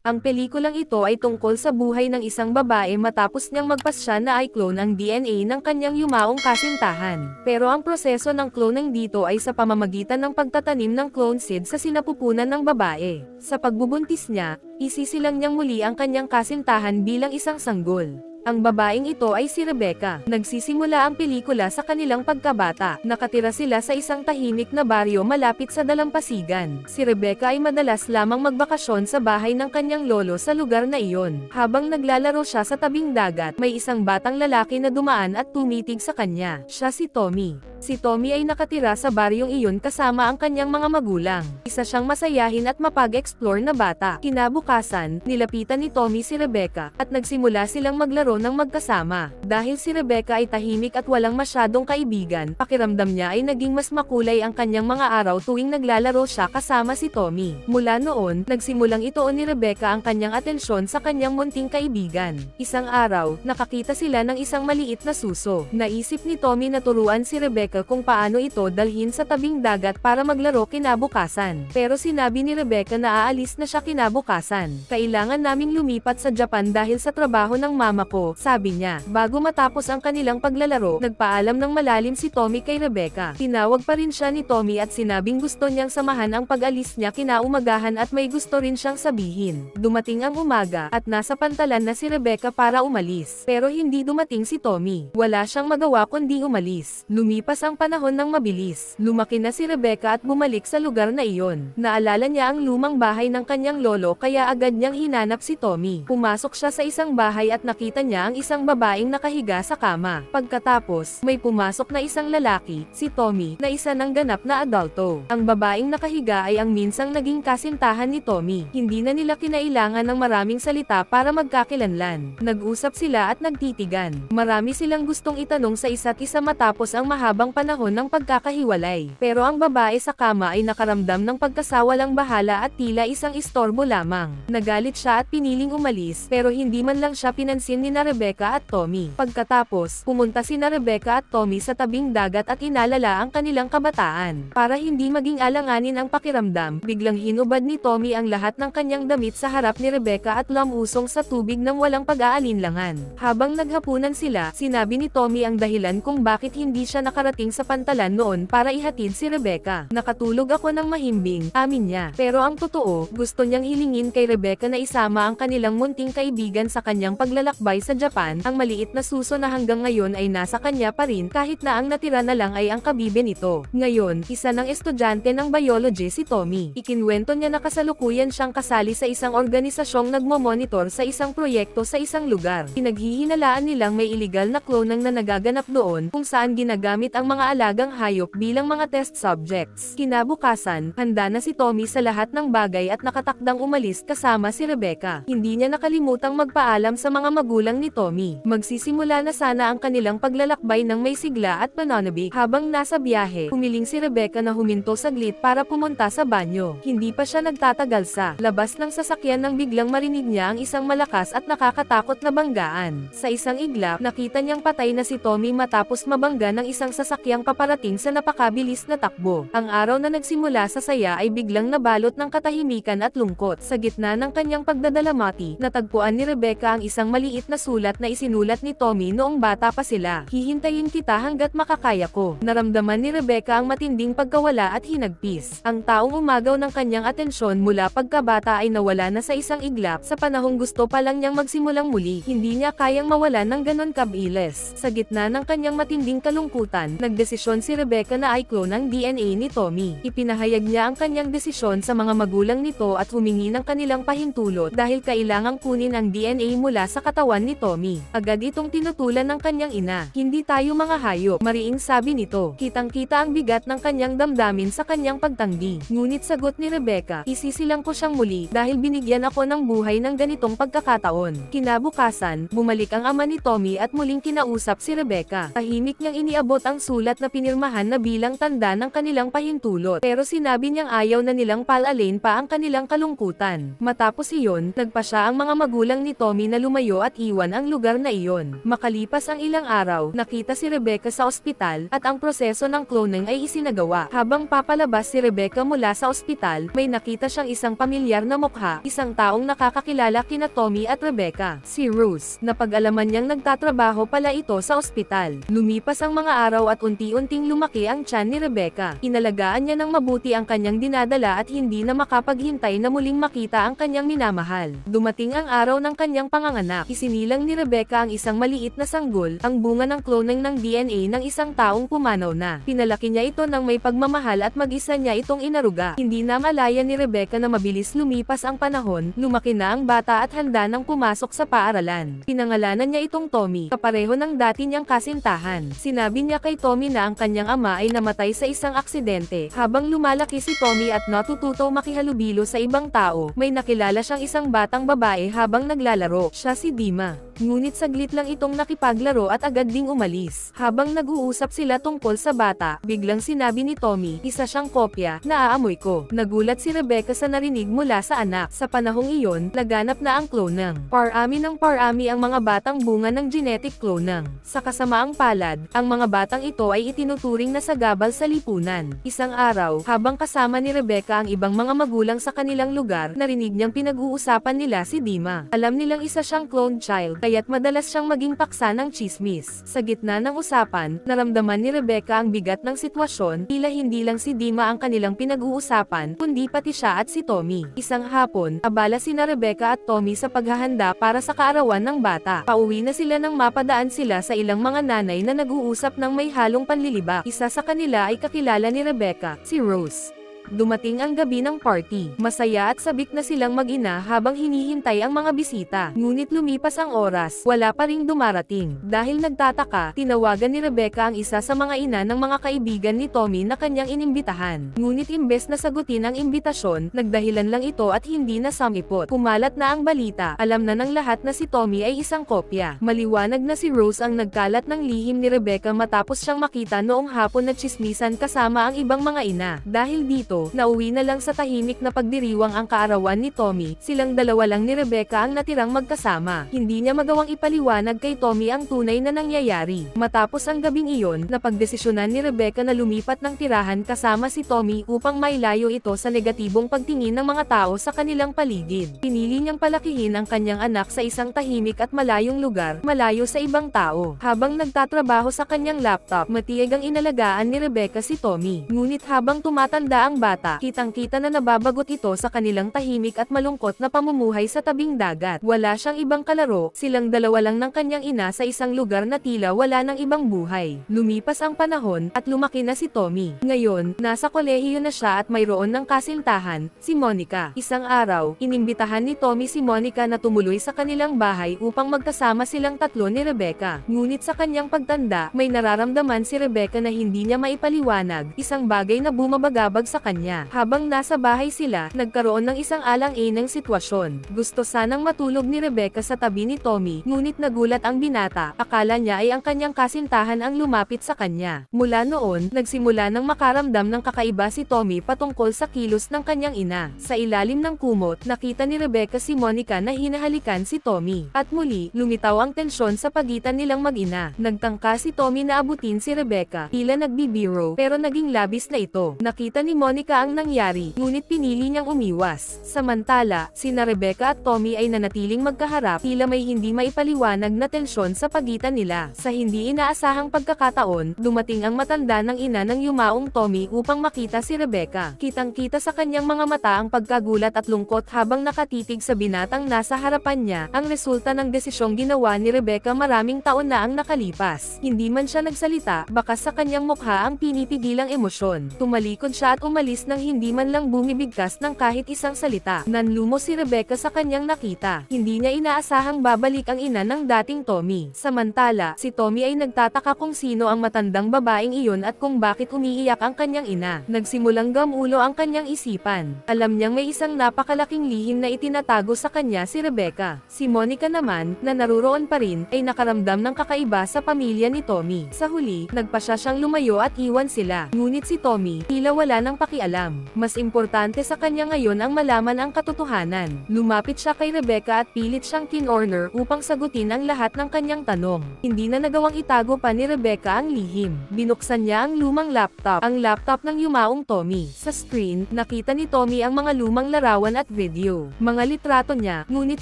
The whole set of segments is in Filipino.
Ang pelikulang ito ay tungkol sa buhay ng isang babae matapos niyang magpasya na ay clone ang DNA ng kanyang yumaong kasintahan. Pero ang proseso ng cloning dito ay sa pamamagitan ng pagtatanim ng clone seed sa sinapupunan ng babae. Sa pagbubuntis niya, isisilang niyang muli ang kanyang kasintahan bilang isang sanggol. Ang babaeng ito ay si Rebecca. Nagsisimula ang pelikula sa kanilang pagkabata. Nakatira sila sa isang tahimik na baryo malapit sa dalampasigan. Si Rebecca ay madalas lamang magbakasyon sa bahay ng kanyang lolo sa lugar na iyon. Habang naglalaro siya sa tabing dagat, may isang batang lalaki na dumaan at tumitig sa kanya. Siya si Tommy. Si Tommy ay nakatira sa baryong iyon kasama ang kanyang mga magulang. Isa siyang masayahin at mapag-explore na bata. Kinabukasan, nilapitan ni Tommy si Rebecca, at nagsimula silang maglaro ng magkasama. Dahil si Rebecca ay tahimik at walang masyadong kaibigan, pakiramdam niya ay naging mas makulay ang kanyang mga araw tuwing naglalaro siya kasama si Tommy. Mula noon, nagsimulang ituon ni Rebecca ang kanyang atensyon sa kanyang munting kaibigan. Isang araw, nakakita sila ng isang maliit na suso. Naisip ni Tommy na turuan si Rebecca kung paano ito dalhin sa tabing dagat para maglaro kinabukasan. Pero sinabi ni Rebecca na aalis na siya kinabukasan. Kailangan naming lumipat sa Japan dahil sa trabaho ng mama ko, sabi niya. Bago matapos ang kanilang paglalaro, nagpaalam ng malalim si Tommy kay Rebecca. Tinawag pa rin siya ni Tommy at sinabing gusto niyang samahan ang pag-alis niya kinaumagahan at may gusto rin siyang sabihin. Dumating ang umaga, at nasa pantalan na si Rebecca para umalis. Pero hindi dumating si Tommy. Wala siyang magawa kundi umalis. Lumipas ang panahon ng mabilis. Lumaki na si Rebecca at bumalik sa lugar na iyon. Naalala niya ang lumang bahay ng kanyang lolo kaya agad niyang hinanap si Tommy. Pumasok siya sa isang bahay at nakita niya ang isang babaeng nakahiga sa kama. Pagkatapos, may pumasok na isang lalaki, si Tommy, na isa ng ganap na adulto. Ang babaeng nakahiga ay ang minsang naging kasintahan ni Tommy. Hindi na nila kinailangan ng maraming salita para magkakilanlan. Nag-usap sila at nagtitigan. Marami silang gustong itanong sa isa't isa matapos ang mahabang panahon ng pagkakahiwalay. Pero ang babae sa kama ay nakaramdam ng pagkasawalang bahala at tila isang istorbo lamang. Nagalit siya at piniling umalis, pero hindi man lang siya pinansin ni Rebecca at Tommy. Pagkatapos, pumunta sina Rebecca at Tommy sa tabing dagat at inalala ang kanilang kabataan. Para hindi maging alanganin ang pakiramdam, biglang hinubad ni Tommy ang lahat ng kanyang damit sa harap ni Rebecca at lumusong sa tubig nang walang pag-aalinlangan. Habang naghapunan sila, sinabi ni Tommy ang dahilan kung bakit hindi siya nakarating sa pantalan noon para ihatid si Rebecca. Nakatulog ako ng mahimbing, amin niya. Pero ang totoo, gusto niyang hilingin kay Rebecca na isama ang kanilang munting kaibigan sa kanyang paglalakbay sa Japan. Ang maliit na suso na hanggang ngayon ay nasa kanya pa rin kahit na ang natira na lang ay ang kabibe nito. Ngayon, isa ng estudyante ng biology si Tommy. Ikinwento niya na kasalukuyan siyang kasali sa isang organisasyong nagmo-monitor sa isang proyekto sa isang lugar. Pinaghihinalaan nilang may illegal na cloning na nagaganap doon kung saan ginagamit ang mga alagang hayop bilang mga test subjects. Kinabukasan, handa na si Tommy sa lahat ng bagay at nakatakdang umalis kasama si Rebecca. Hindi niya nakalimutang magpaalam sa mga magulang ni Tommy. Magsisimula na sana ang kanilang paglalakbay ng may sigla at pananabik. Habang nasa biyahe, humiling si Rebecca na huminto saglit para pumunta sa banyo. Hindi pa siya nagtatagal sa labas ng sasakyan nang biglang marinig niya ang isang malakas at nakakatakot na banggaan. Sa isang iglap, nakita niyang patay na si Tommy matapos mabangga ng isang sasakyang paparating sa napakabilis na takbo. Ang araw na nagsimula sa saya ay biglang nabalot ng katahimikan at lungkot. Sa gitna ng kanyang pagdadalamati, natagpuan ni Rebecca ang isang maliit na sulat na isinulat ni Tommy noong bata pa sila. Hihintayin kita hanggat makakaya ko. Naramdaman ni Rebecca ang matinding pagkawala at hinagpis. Ang taong umagaw ng kanyang atensyon mula pagkabata ay nawala na sa isang iglap sa panahong gusto pa lang niyang magsimulang muli. Hindi niya kayang mawalan ng ganon kabilis. Sa gitna ng kanyang matinding kalungkutan, nagdesisyon si Rebecca na i-clone ang DNA ni Tommy. Ipinahayag niya ang kanyang desisyon sa mga magulang nito at humingi ng kanilang pahintulot dahil kailangang kunin ang DNA mula sa katawan ni Tommy. Agad itong tinutulan ng kanyang ina. Hindi tayo mga hayop, mariing sabi nito. Kitang-kita ang bigat ng kanyang damdamin sa kanyang pagtanggi. Ngunit sagot ni Rebecca, isisilang ko siyang muli dahil binigyan ako ng buhay ng ganitong pagkakataon. Kinabukasan, bumalik ang ama ni Tommy at muling kinausap si Rebecca. Tahimik niyang iniabot ang sulat na pinirmahan na bilang tanda ng kanilang pahintulot. Pero sinabi niyang ayaw na nilang palalin pa ang kanilang kalungkutan. Matapos iyon, nagpa siya ang mga magulang ni Tommy na lumayo at iwan matakbuhan ang lugar na iyon. Makalipas ang ilang araw, nakita si Rebecca sa ospital, at ang proseso ng cloning ay isinagawa. Habang papalabas si Rebecca mula sa ospital, may nakita siyang isang pamilyar na mukha, isang taong nakakakilala kina Tommy at Rebecca, si Rose. Napag-alaman niyang nagtatrabaho pala ito sa ospital. Lumipas ang mga araw at unti-unting lumaki ang tiyan ni Rebecca. Inalagaan niya ng mabuti ang kanyang dinadala at hindi na makapaghintay na muling makita ang kanyang minamahal. Dumating ang araw ng kanyang panganganak. Isinilang ni Rebecca ang isang maliit na sanggol, ang bunga ng cloning ng DNA ng isang taong pumanaw na. Pinalaki niya ito ng may pagmamahal at mag-isa niya itong inaruga. Hindi na malaya ni Rebecca na mabilis lumipas ang panahon, lumaki na ang bata at handa nang pumasok sa paaralan. Pinangalanan niya itong Tommy, kapareho ng dati niyang kasintahan. Sinabi niya kay Tommy na ang kanyang ama ay namatay sa isang aksidente. Habang lumalaki si Tommy at natututo makihalubilo sa ibang tao, may nakilala siyang isang batang babae habang naglalaro. Siya si Dima. Ngunit saglit lang itong nakipaglaro at agad ding umalis. Habang nag-uusap sila tungkol sa bata, biglang sinabi ni Tommy, isa siyang kopya, naaamoy ko. Nagulat si Rebecca sa narinig mula sa anak. Sa panahong iyon, laganap na ang clonang. Parami ng parami ang mga batang bunga ng genetic clonang. Sa kasamaang palad, ang mga batang ito ay itinuturing na sagabal sa lipunan. Isang araw, habang kasama ni Rebecca ang ibang mga magulang sa kanilang lugar, narinig niyang pinag-uusapan nila si Dima. Alam nilang isa siyang cloned child, kaya't madalas siyang maging paksa ng chismis. Sa gitna ng usapan, naramdaman ni Rebecca ang bigat ng sitwasyon, tila hindi lang si Dima ang kanilang pinag-uusapan, kundi pati siya at si Tommy. Isang hapon, abala sina Rebecca at Tommy sa paghahanda para sa kaarawan ng bata. Pauwi na sila nang mapadaan sila sa ilang mga nanay na nag-uusap ng may halong panlilibak. Isa sa kanila ay kakilala ni Rebecca, si Rose. Dumating ang gabi ng party. Masaya at sabik na silang mag-ina habang hinihintay ang mga bisita. Ngunit lumipas ang oras, wala pa ring dumarating. Dahil nagtataka, tinawagan ni Rebecca ang isa sa mga ina ng mga kaibigan ni Tommy na kanyang inimbitahan. Ngunit imbes na sagutin ang imbitasyon, nagdahilan lang ito at hindi na samipot. Kumalat na ang balita, alam na ng lahat na si Tommy ay isang kopya. Maliwanag na si Rose ang nagkalat ng lihim ni Rebecca matapos siyang makita noong hapon na tsismisan kasama ang ibang mga ina. Dahil dito, nauwi na lang sa tahimik na pagdiriwang ang kaarawan ni Tommy. Silang dalawa lang ni Rebecca ang natirang magkasama. Hindi niya magawang ipaliwanag kay Tommy ang tunay na nangyayari. Matapos ang gabing iyon, napagdesisyonan ni Rebecca na lumipat ng tirahan kasama si Tommy upang mailayo ito sa negatibong pagtingin ng mga tao sa kanilang paligid. Pinili niyang palakihin ang kanyang anak sa isang tahimik at malayong lugar, malayo sa ibang tao. Habang nagtatrabaho sa kanyang laptop, matiyag ang inalagaan ni Rebecca si Tommy. Ngunit habang tumatanda ang bata, kitang-kita na nababagot ito sa kanilang tahimik at malungkot na pamumuhay sa tabing dagat. Wala siyang ibang kalaro, silang dalawa lang ng kanyang ina sa isang lugar na tila wala ng ibang buhay. Lumipas ang panahon, at lumaki na si Tommy. Ngayon, nasa kolehiyo na siya at mayroon ng kasintahan, si Monica. Isang araw, inimbitahan ni Tommy si Monica na tumuloy sa kanilang bahay upang magkasama silang tatlo ni Rebecca. Ngunit sa kanyang pagtanda, may nararamdaman si Rebecca na hindi niya maipaliwanag, isang bagay na bumabagabag sa kanya. Habang nasa bahay sila, nagkaroon ng isang alang-inang sitwasyon. Gusto sanang matulog ni Rebecca sa tabi ni Tommy, ngunit nagulat ang binata. Akala niya ay ang kanyang kasintahan ang lumapit sa kanya. Mula noon, nagsimula ng makaramdam ng kakaiba si Tommy patungkol sa kilos ng kanyang ina. Sa ilalim ng kumot, nakita ni Rebecca si Monica na hinahalikan si Tommy. At muli, lumitaw ang tensyon sa pagitan nilang mag-ina. Nagtangka si Tommy na abutin si Rebecca, tila nagbibiro, pero naging labis na ito. Nakita ni Monica ang nangyari, ngunit pinili niyang umiwas. Samantala, sina Rebecca at Tommy ay nanatiling magkaharap, tila may hindi maipaliwanag na tensyon sa pagitan nila. Sa hindi inaasahang pagkakataon, dumating ang matanda ng ina ng yumaong Tommy upang makita si Rebecca. Kitang-kita sa kanyang mga mata ang pagkagulat at lungkot habang nakatitig sa binatang nasa harapan niya, ang resulta ng desisyong ginawa ni Rebecca maraming taon na ang nakalipas. Hindi man siya nagsalita, bakas sa kanyang mukha ang pinipigilang emosyon. Tumalikod siya at umalis nang hindi man lang bumibigkas ng kahit isang salita. Nanlumo si Rebecca sa kanyang nakita. Hindi niya inaasahang babalik ang ina ng dating Tommy. Samantala, si Tommy ay nagtataka kung sino ang matandang babaeng iyon at kung bakit umiiyak ang kanyang ina. Nagsimulang gamulo ang kanyang isipan. Alam niyang may isang napakalaking lihim na itinatago sa kanya si Rebecca. Si Monica naman, na naruroon pa rin, ay nakaramdam ng kakaiba sa pamilya ni Tommy. Sa huli, nagpasya siyang lumayo at iwan sila. Ngunit si Tommy, tila wala nang pakialam. alam. Mas importante sa kanya ngayon ang malaman ang katotohanan. Lumapit siya kay Rebecca at pilit siyang kinorner upang sagutin ang lahat ng kanyang tanong. Hindi na nagawang itago pa ni Rebecca ang lihim. Binuksan niya ang lumang laptop, ang laptop ng yumaong Tommy. Sa screen, nakita ni Tommy ang mga lumang larawan at video. Mga litrato niya, ngunit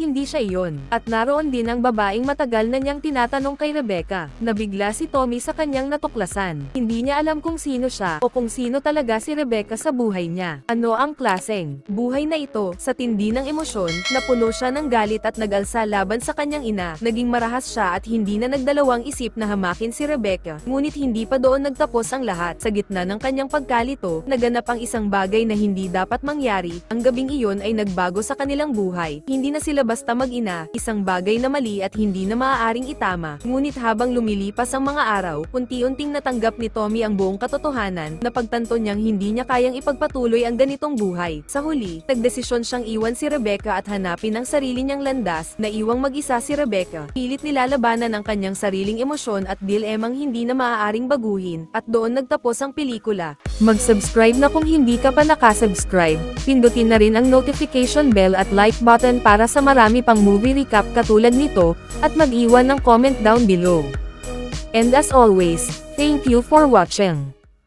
hindi siya iyon. At naroon din ang babaeng matagal na niyang tinatanong kay Rebecca. Nabigla si Tommy sa kanyang natuklasan. Hindi niya alam kung sino siya o kung sino talaga si Rebecca sa buhay niya. Ano ang klaseng buhay na ito? Sa tindi ng emosyon, napuno siya ng galit at nag-alsa laban sa kanyang ina. Naging marahas siya at hindi na nagdalawang isip na hamakin si Rebecca. Ngunit hindi pa doon nagtapos ang lahat. Sa gitna ng kanyang pagkalito, naganap ang isang bagay na hindi dapat mangyari. Ang gabing iyon ay nagbago sa kanilang buhay. Hindi na sila basta mag-ina, isang bagay na mali at hindi na maaaring itama. Ngunit habang lumilipas ang mga araw, unti-unting natanggap ni Tommy ang buong katotohanan. Napagtanto niyang hindi niya kayang ipagpatuloy ang ganitong buhay. Sa huli, nagdesisyon siyang iwan si Rebecca at hanapin ang sarili niyang landas. Naiwang mag-isa si Rebecca. Pilit nilalabanan ang kanyang sariling emosyon at dilemang hindi na maaaring baguhin. At doon nagtapos ang pelikula. Mag-subscribe na kung hindi ka pa nakasubscribe. Pindutin na rin ang notification bell at like button para sa marami pang movie recap katulad nito, at mag-iwan ng comment down below. And as always, thank you for watching.